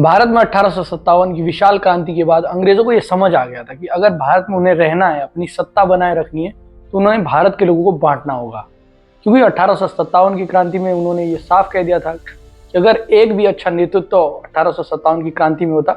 भारत में 1857 की विशाल क्रांति के बाद अंग्रेजों को यह समझ आ गया था कि अगर भारत में उन्हें रहना है, अपनी सत्ता बनाए रखनी है, तो उन्हें भारत के लोगों को बांटना होगा। क्योंकि 1857 की क्रांति में उन्होंने ये साफ कह दिया था कि अगर एक भी अच्छा नेतृत्व 1857 की क्रांति में होता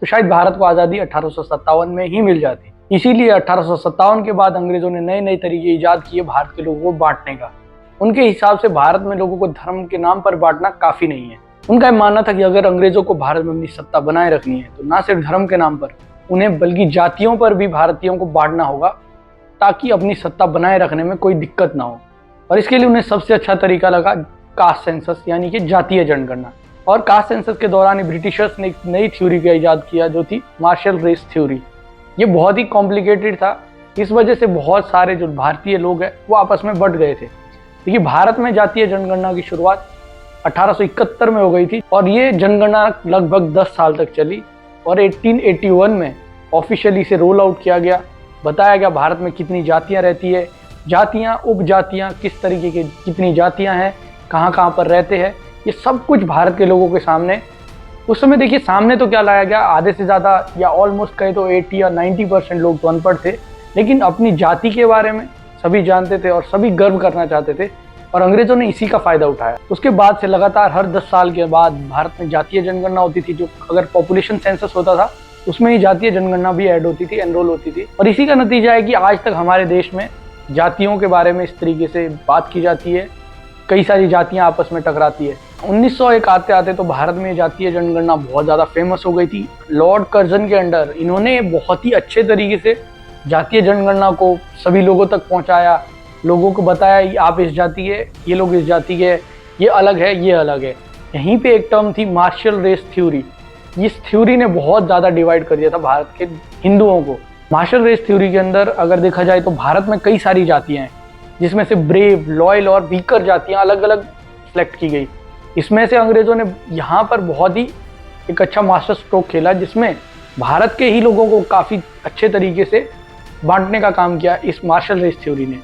तो शायद भारत को आज़ादी 1857 में ही मिल जाती। इसीलिए 1857 के बाद अंग्रेजों ने नए नए तरीके ईजाद किए भारत के लोगों को बांटने का। उनके हिसाब से भारत में लोगों को धर्म के नाम पर बांटना काफी नहीं है। उनका मानना था कि अगर अंग्रेजों को भारत में अपनी सत्ता बनाए रखनी है तो ना सिर्फ धर्म के नाम पर उन्हें बल्कि जातियों पर भी भारतीयों को बांटना होगा, ताकि अपनी सत्ता बनाए रखने में कोई दिक्कत ना हो। और इसके लिए उन्हें सबसे अच्छा तरीका लगा कास्ट सेंसस, यानी कि जातीय जनगणना। और कास्ट सेंसस के दौरान ब्रिटिशर्स ने एक नई थ्योरी का ईजाद किया जो थी मार्शल रेस थ्योरी। ये बहुत ही कॉम्प्लिकेटेड था, इस वजह से बहुत सारे जो भारतीय लोग हैं वो आपस में बट गए थे। देखिए, भारत में जातीय जनगणना की शुरुआत 1871 में हो गई थी और ये जनगणना लगभग 10 साल तक चली और 1881 में ऑफिशियली इसे रोल आउट किया गया। बताया गया भारत में कितनी जातियां रहती है, जातियां, उपजातियां, किस तरीके की कितनी जातियां हैं, कहाँ कहाँ पर रहते हैं, ये सब कुछ भारत के लोगों के सामने। उस समय देखिए, सामने तो क्या लाया गया, आधे से ज़्यादा या ऑलमोस्ट कहे तो 80 या 90% लोग तो अनपढ़ थे, लेकिन अपनी जाति के बारे में सभी जानते थे और सभी गर्व करना चाहते थे। और अंग्रेजों ने इसी का फायदा उठाया। उसके बाद से लगातार हर 10 साल के बाद भारत में जातीय जनगणना होती थी। जो अगर पॉपुलेशन सेंसस होता था उसमें ही जातीय जनगणना भी ऐड होती थी, एनरोल होती थी। और इसी का नतीजा है कि आज तक हमारे देश में जातियों के बारे में इस तरीके से बात की जाती है, कई सारी जातियां आपस में टकराती है। 1901 आते आते तो भारत में जातीय जनगणना बहुत ज़्यादा फेमस हो गई थी। लॉर्ड कर्जन के अंडर इन्होंने बहुत ही अच्छे तरीके से जातीय जनगणना को सभी लोगों तक पहुँचाया, लोगों को बताया आप इस जाति के, ये लोग इस जाति के, ये अलग है, ये अलग है। यहीं पे एक टर्म थी मार्शल रेस थ्योरी। इस थ्योरी ने बहुत ज़्यादा डिवाइड कर दिया था भारत के हिंदुओं को। मार्शल रेस थ्योरी के अंदर अगर देखा जाए तो भारत में कई सारी जातियां हैं, जिसमें से ब्रेव, लॉयल और वीकर जातियां अलग अलग सेलेक्ट की गई। इसमें से अंग्रेजों ने यहाँ पर बहुत ही एक अच्छा मास्टर स्ट्रोक खेला, जिसमें भारत के ही लोगों को काफ़ी अच्छे तरीके से बांटने का काम किया इस मार्शल रेस थ्योरी ने।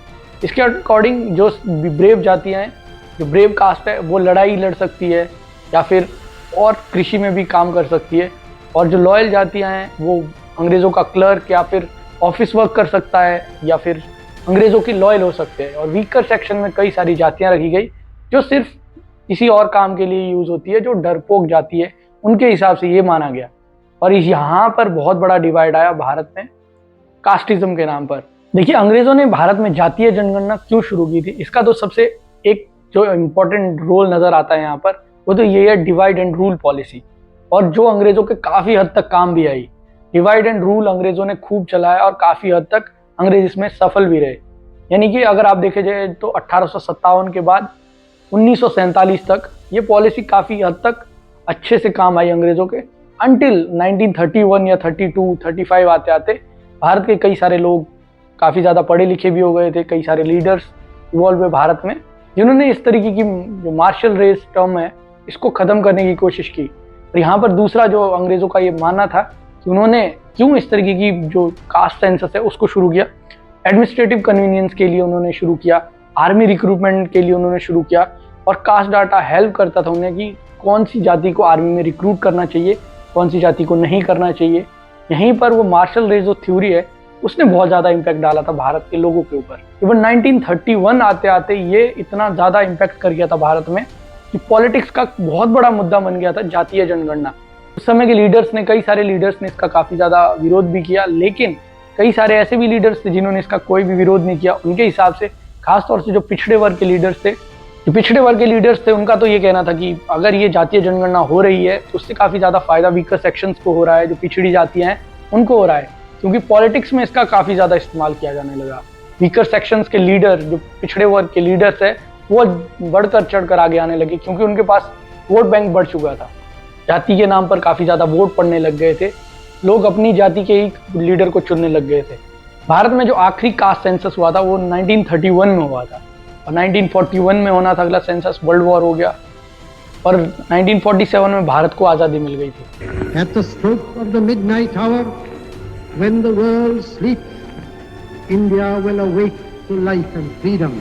इसके अकॉर्डिंग जो ब्रेव जातियां हैं, जो ब्रेव कास्ट है, वो लड़ाई लड़ सकती है या फिर और कृषि में भी काम कर सकती है। और जो लॉयल जातियां हैं वो अंग्रेज़ों का क्लर्क या फिर ऑफिस वर्क कर सकता है या फिर अंग्रेज़ों की लॉयल हो सकते हैं। और वीकर सेक्शन में कई सारी जातियां रखी गई जो सिर्फ किसी और काम के लिए यूज़ होती है, जो डरपोक जाति है, उनके हिसाब से ये माना गया। और यहाँ पर बहुत बड़ा डिवाइड आया भारत में कास्टिज्म के नाम पर। देखिए, अंग्रेजों ने भारत में जातीय जनगणना क्यों शुरू की थी, इसका तो सबसे एक जो इम्पोर्टेंट रोल नज़र आता है यहाँ पर, वो तो ये है डिवाइड एंड रूल पॉलिसी। और जो अंग्रेजों के काफ़ी हद तक काम भी आई। डिवाइड एंड रूल अंग्रेजों ने खूब चलाया और काफ़ी हद तक अंग्रेज इसमें सफल भी रहे। यानी कि अगर आप देखे जाए तो 1857 के बाद 1947 तक ये पॉलिसी काफ़ी हद तक अच्छे से काम आई अंग्रेजों के, अंटिल 1931 या 32, 35 आते आते भारत के कई सारे लोग काफ़ी ज़्यादा पढ़े लिखे भी हो गए थे, कई सारे लीडर्स इवॉल्व हुए भारत में, जिन्होंने इस तरीके की जो मार्शल रेस टर्म है इसको ख़त्म करने की कोशिश की। और यहाँ पर दूसरा जो अंग्रेज़ों का ये मानना था कि उन्होंने क्यों इस तरीके की जो कास्ट सेंसस है उसको शुरू किया, एडमिनिस्ट्रेटिव कन्वीनियंस के लिए उन्होंने शुरू किया, आर्मी रिक्रूटमेंट के लिए उन्होंने शुरू किया। और कास्ट डाटा हेल्प करता था उन्हें कि कौन सी जाति को आर्मी में रिक्रूट करना चाहिए, कौन सी जाति को नहीं करना चाहिए। यहीं पर वो मार्शल रेस जो थ्योरी है उसने बहुत ज़्यादा इम्पैक्ट डाला था भारत के लोगों के ऊपर। इवन 1931 आते आते ये इतना ज़्यादा इम्पैक्ट कर गया था भारत में कि पॉलिटिक्स का बहुत बड़ा मुद्दा बन गया था जातीय जनगणना। उस समय के लीडर्स ने, कई सारे लीडर्स ने इसका काफ़ी ज़्यादा विरोध भी किया, लेकिन कई सारे ऐसे भी लीडर्स थे जिन्होंने इसका कोई भी विरोध नहीं किया। उनके हिसाब से खासतौर से जो पिछड़े वर्ग के लीडर्स थे, उनका तो ये कहना था कि अगर ये जातीय जनगणना हो रही है तो उससे काफ़ी ज़्यादा फायदा वीकर सेक्शंस को हो रहा है, जो पिछड़ी जातियाँ हैं उनको हो रहा है, क्योंकि पॉलिटिक्स में इसका काफ़ी ज़्यादा इस्तेमाल किया जाने लगा। वीकर सेक्शंस के लीडर, जो पिछड़े वर्ग के लीडर्स हैं, वो बढ़कर चढ़कर आगे आने लगे, क्योंकि उनके पास वोट बैंक बढ़ चुका था। जाति के नाम पर काफ़ी ज़्यादा वोट पड़ने लग गए थे, लोग अपनी जाति के ही लीडर को चुनने लग गए थे। भारत में जो आखिरी कास्ट सेंसस हुआ था वो 1931 में हुआ था और 1941 में होना था अगला सेंसस। वर्ल्ड वॉर हो गया और 1947 में भारत को आज़ादी मिल गई थी। At the stroke of the midnight hour, when the world sleeps, India will awake to life and freedom.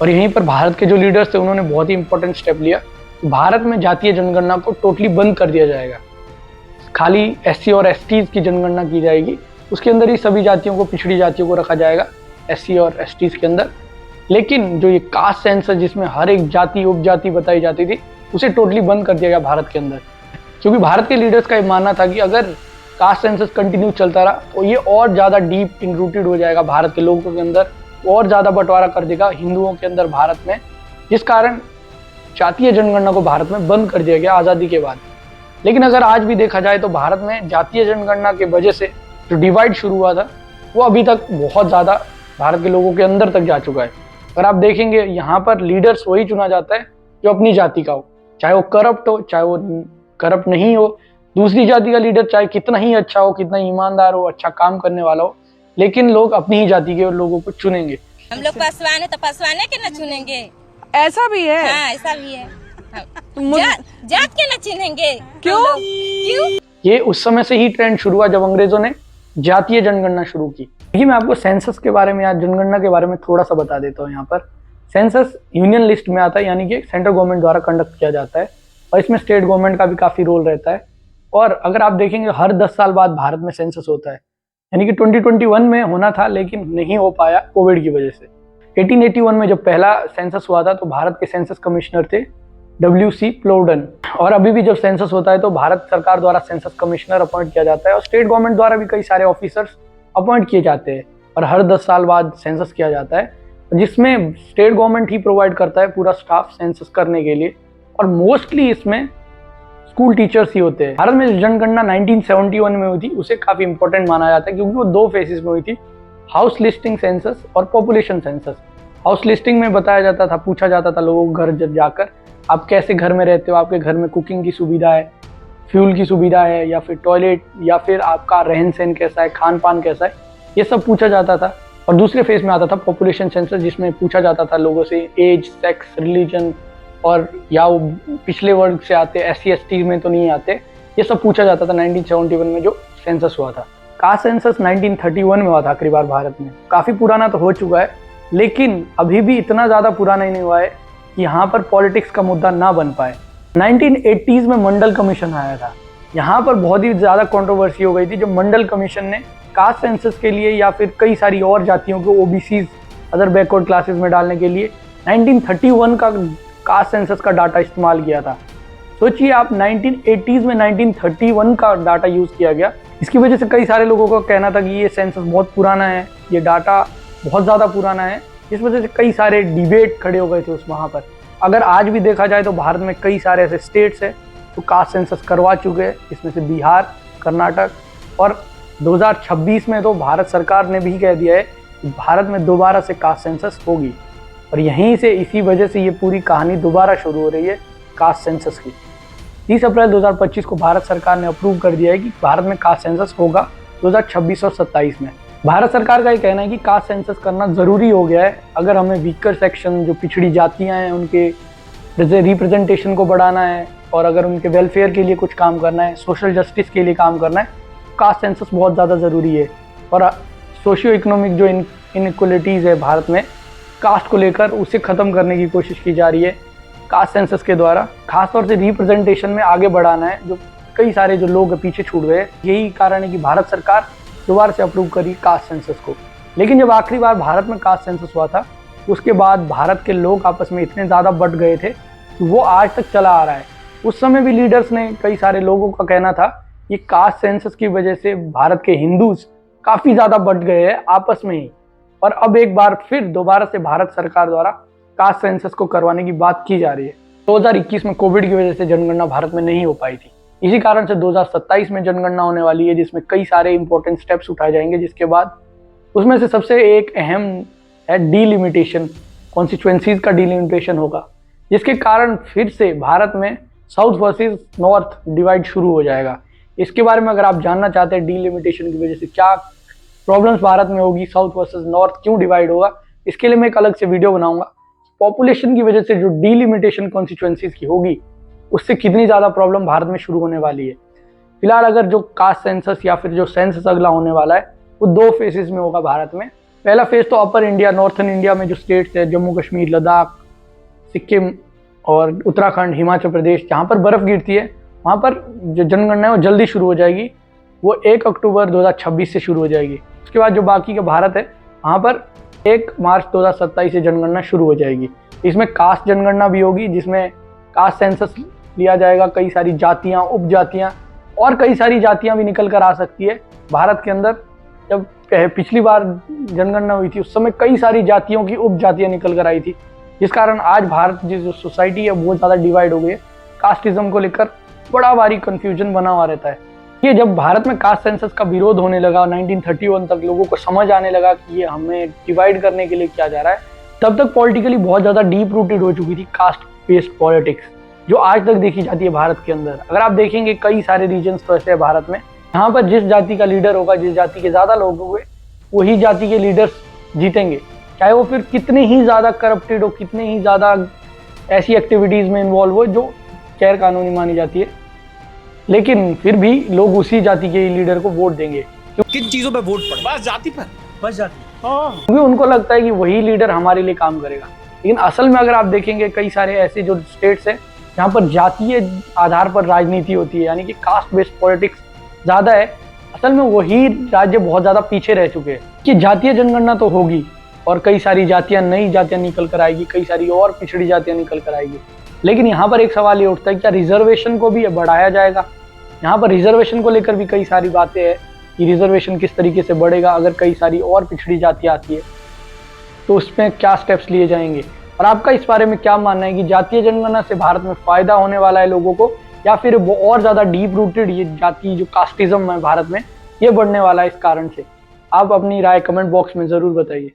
और यहीं पर भारत के जो लीडर्स थे उन्होंने बहुत ही इंपॉर्टेंट स्टेप लिया। तो भारत में जातीय जनगणना को टोटली बंद कर दिया जाएगा। खाली एससी और एसटीज की जनगणना की जाएगी, उसके अंदर ही सभी जातियों को, पिछड़ी जातियों को रखा जाएगा एससी और एसटीज के अंदर। लेकिन जो ये कास्ट सेंसस जिसमें हर एक जाति उपजाति बताई जाती थी, उसे टोटली बंद कर दिया गया भारत के अंदर, क्योंकि भारत के लीडर्स का ये मानना था कि अगर कास्ट सेंसस कंटिन्यू चलता रहा तो ये और ज़्यादा डीप इनरूटेड हो जाएगा भारत के लोगों के अंदर, और ज़्यादा बंटवारा कर देगा हिंदुओं के अंदर भारत में, जिस कारण जातीय जनगणना को भारत में बंद कर दिया गया आज़ादी के बाद। लेकिन अगर आज भी देखा जाए तो भारत में जातीय जनगणना के वजह से जो डिवाइड शुरू हुआ था वो अभी तक बहुत ज़्यादा भारत के लोगों के अंदर तक जा चुका है। अगर आप देखेंगे यहाँ पर लीडर्स वही चुना जाता है जो अपनी जाति का हो, चाहे वो करप्ट हो चाहे वो करप्ट नहीं हो। दूसरी जाति का लीडर चाहे कितना ही अच्छा हो, कितना ईमानदार हो, अच्छा काम करने वाला हो, लेकिन लोग अपनी ही जाति के लोगों को चुनेंगे। हम लोग पासवान है तो पासवान के न चुनेंगे, ऐसा भी है। हाँ ऐसा भी है। जात के न चुनेंगे। क्यों? क्यों? ये उस समय से ही ट्रेंड शुरू हुआ जब अंग्रेजों ने जातीय जनगणना शुरू की। देखिए मैं आपको सेंसस के बारे में या जनगणना के बारे में थोड़ा सा बता देता हूँ। यहाँ पर सेंसस यूनियन लिस्ट में आता है, यानी कि सेंट्रल गवर्नमेंट द्वारा कंडक्ट किया जाता है, और इसमें स्टेट गवर्नमेंट का भी काफी रोल रहता है। और अगर आप देखेंगे हर 10 साल बाद भारत में सेंसस होता है, यानी कि 2021 में होना था लेकिन नहीं हो पाया कोविड की वजह से। 1881 में जब पहला सेंसस हुआ था तो भारत के सेंसस कमिश्नर थे WC प्लोडन, और अभी भी जब सेंसस होता है तो भारत सरकार द्वारा सेंसस कमिश्नर अपॉइंट किया जाता है, और स्टेट गवर्नमेंट द्वारा भी कई सारे ऑफिसर्स अपॉइंट किए जाते हैं, और हर 10 साल बाद सेंसस किया जाता है, जिसमें स्टेट गवर्नमेंट ही प्रोवाइड करता है पूरा स्टाफ सेंसस करने के लिए, और मोस्टली इसमें स्कूल टीचर्स ही होते हैं। भारत में जो जनगणना 1971 में हुई थी उसे काफी इंपॉर्टेंट माना जाता है, क्योंकि वो 2 फेजेस में हुई थी, हाउस लिस्टिंग सेंसस और पॉपुलेशन सेंसस। हाउस लिस्टिंग में बताया जाता था, पूछा जाता था लोगों को घर जाकर आप कैसे घर में रहते हो, आपके घर में कुकिंग की सुविधा है, फ्यूल की सुविधा है, या फिर टॉयलेट, या फिर आपका रहन सहन कैसा है, खान पान कैसा है, ये सब पूछा जाता था। और दूसरे फेज में आता था पॉपुलेशन सेंसस, जिसमें पूछा जाता था लोगों से एज, सेक्स, रिलीजन, और या वो पिछले वर्ग से आते, SC ST में तो नहीं आते, ये सब पूछा जाता था 1971 में जो सेंसस हुआ था। कास्ट सेंसस 1931 में हुआ था आखिरी बार भारत में। काफ़ी पुराना तो हो चुका है, लेकिन अभी भी इतना ज़्यादा पुराना ही नहीं हुआ है कि यहाँ पर पॉलिटिक्स का मुद्दा ना बन पाए। 1980s में मंडल कमीशन आया था, यहाँ पर बहुत ही ज़्यादा कंट्रोवर्सी हो गई थी जब मंडल कमीशन ने कास्ट सेंसस के लिए या फिर कई सारी और जातियों को, OBCs, अदर बैकवर्ड क्लासेस में डालने के लिए 1931 का कास्ट सेंसस का डाटा इस्तेमाल किया था। सोचिए आप, 1980s में 1931 का डाटा यूज़ किया गया। इसकी वजह से कई सारे लोगों का कहना था कि ये सेंसस बहुत पुराना है, ये डाटा बहुत ज़्यादा पुराना है, इस वजह से कई सारे डिबेट खड़े हो गए थे उस वहाँ पर। अगर आज भी देखा जाए तो भारत में कई सारे ऐसे स्टेट्स हैं जो कास्ट सेंसस करवा चुके हैं, इसमें से बिहार, कर्नाटक, और 2026 में तो भारत सरकार ने भी कह दिया है कि भारत में दोबारा से कास्ट सेंसस होगी, और यहीं से इसी वजह से ये पूरी कहानी दोबारा शुरू हो रही है कास्ट सेंसस की। 30 अप्रैल 2025 को भारत सरकार ने अप्रूव कर दिया है कि भारत में कास्ट सेंसस होगा 2026 और 27 में। भारत सरकार का ये कहना है कि कास्ट सेंसस करना ज़रूरी हो गया है अगर हमें वीकर सेक्शन, जो पिछड़ी जातियाँ हैं, उनके रिप्रेजेंटेशन को बढ़ाना है, और अगर उनके वेलफेयर के लिए कुछ काम करना है, सोशल जस्टिस के लिए काम करना है, कास्ट सेंसस बहुत ज़्यादा ज़रूरी है। और सोशियो इकोनॉमिक जो इनइक्वलिटीज़ है भारत में कास्ट को लेकर, उसे ख़त्म करने की कोशिश की जा रही है कास्ट सेंसस के द्वारा। खासतौर से रिप्रेजेंटेशन में आगे बढ़ाना है, जो कई सारे जो लोग पीछे छूट गए। यही कारण है कि भारत सरकार दोबारा से अप्रूव करी कास्ट सेंसस को। लेकिन जब आखिरी बार भारत में कास्ट सेंसस हुआ था, उसके बाद भारत के लोग आपस में इतने ज़्यादा बट गए थे कि वो आज तक चला आ रहा है। उस समय भी लीडर्स ने, कई सारे लोगों का कहना था कि कास्ट सेंसस की वजह से भारत के हिंदूज काफ़ी ज़्यादा बट गए हैं आपस में ही। और अब एक बार फिर दोबारा से भारत सरकार द्वारा कास्ट सेंसस को करवाने की बात की जा रही है। 2021 में कोविड की वजह से जनगणना भारत में नहीं हो पाई थी, इसी कारण से 2027 में जनगणना होने वाली है, जिसमें कई सारे इंपॉर्टेंट स्टेप्स उठाए जाएंगे। जिसके बाद उसमें से सबसे एक अहम है डीलिमिटेशन, कॉन्स्टिट्यूएंसीज का डीलिमिटेशन होगा, जिसके कारण फिर से भारत में साउथ वर्सेस नॉर्थ डिवाइड शुरू हो जाएगा। इसके बारे में अगर आप जानना चाहते हैं डीलिमिटेशन की वजह से क्या प्रॉब्लम्स भारत में होगी, साउथ वर्सेस नॉर्थ क्यों डिवाइड होगा, इसके लिए मैं एक अलग से वीडियो बनाऊंगा। पॉपुलेशन की वजह से जो डीलिमिटेशन कॉन्स्टिट्यूएंसीज की होगी, उससे कितनी ज़्यादा प्रॉब्लम भारत में शुरू होने वाली है। फिलहाल अगर जो कास्ट सेंसस या फिर जो सेंसस अगला होने वाला है, वो 2 फेजेस में होगा भारत में। पहला फेज तो अपर इंडिया, नॉर्थन इंडिया में जो स्टेट्स है, जम्मू कश्मीर, लद्दाख, सिक्किम और उत्तराखंड, हिमाचल प्रदेश जहाँ पर बर्फ़ गिरती है वहाँ पर जो जनगणना है वो जल्दी शुरू हो जाएगी। वो 1 अक्टूबर 2026 से शुरू हो जाएगी। उसके बाद जो बाकी का भारत है वहाँ पर 1 मार्च 2027 से जनगणना शुरू हो जाएगी। इसमें कास्ट जनगणना भी होगी, जिसमें कास्ट सेंसस लिया जाएगा। कई सारी जातियाँ, उपजातियाँ और कई सारी जातियाँ भी निकल कर आ सकती है भारत के अंदर। जब पिछली बार जनगणना हुई थी उस समय कई सारी जातियों की उपजातियाँ निकल कर आई थी, जिस कारण आज भारत की जो सोसाइटी है बहुत ज़्यादा डिवाइड हो गई है। कास्टिज्म को लेकर बड़ा भारी कन्फ्यूजन बना हुआ रहता है। ये जब भारत में कास्ट सेंसस का विरोध होने लगा, 1931 तक लोगों को समझ आने लगा कि ये हमें डिवाइड करने के लिए किया जा रहा है, तब तक पॉलिटिकली बहुत ज़्यादा डीप रूटेड हो चुकी थी कास्ट बेस्ड पॉलिटिक्स, जो आज तक देखी जाती है भारत के अंदर। अगर आप देखेंगे कई सारे रीजन्स तो ऐसे हैं भारत में, यहाँ पर जिस जाति का लीडर होगा, जिस जाति के ज़्यादा लोग होंगे, वही जाति के लीडर्स जीतेंगे, चाहे वो फिर कितने ही ज़्यादा करप्टेड हो, कितने ही ज़्यादा ऐसी एक्टिविटीज़ में इन्वॉल्व हो जो गैर कानूनी मानी जाती है, लेकिन फिर भी लोग उसी जाति के लीडर को वोट देंगे। किन चीजों पे वोट पड़े? बस जाति पर, बस जाति। क्योंकि उनको लगता है कि वही लीडर हमारे लिए काम करेगा। लेकिन असल में अगर आप देखेंगे कई सारे ऐसे जो स्टेट्स हैं जहाँ पर जातीय आधार पर राजनीति होती है, यानी कि कास्ट बेस्ड पॉलिटिक्स ज़्यादा है, असल में वही राज्य बहुत ज़्यादा पीछे रह चुके हैं। कि जातीय जनगणना तो होगी और कई सारी जातियाँ, नई जातियाँ निकल कर आएगी, कई सारी और पिछड़ी जातियाँ निकल कर आएगी, लेकिन यहाँ पर एक सवाल ये उठता है क्या रिजर्वेशन को भी बढ़ाया जाएगा? यहाँ पर रिजर्वेशन को लेकर भी कई सारी बातें हैं कि रिजर्वेशन किस तरीके से बढ़ेगा, अगर कई सारी और पिछड़ी जातियाँ आती है तो उसमें क्या स्टेप्स लिए जाएंगे। और आपका इस बारे में क्या मानना है कि जातीय जनगणना से भारत में फ़ायदा होने वाला है लोगों को, या फिर वो और ज़्यादा डीप रूटेड ये जाति जो कास्टिज्म है भारत में, ये बढ़ने वाला है इस कारण से? आप अपनी राय कमेंट बॉक्स में ज़रूर बताइए।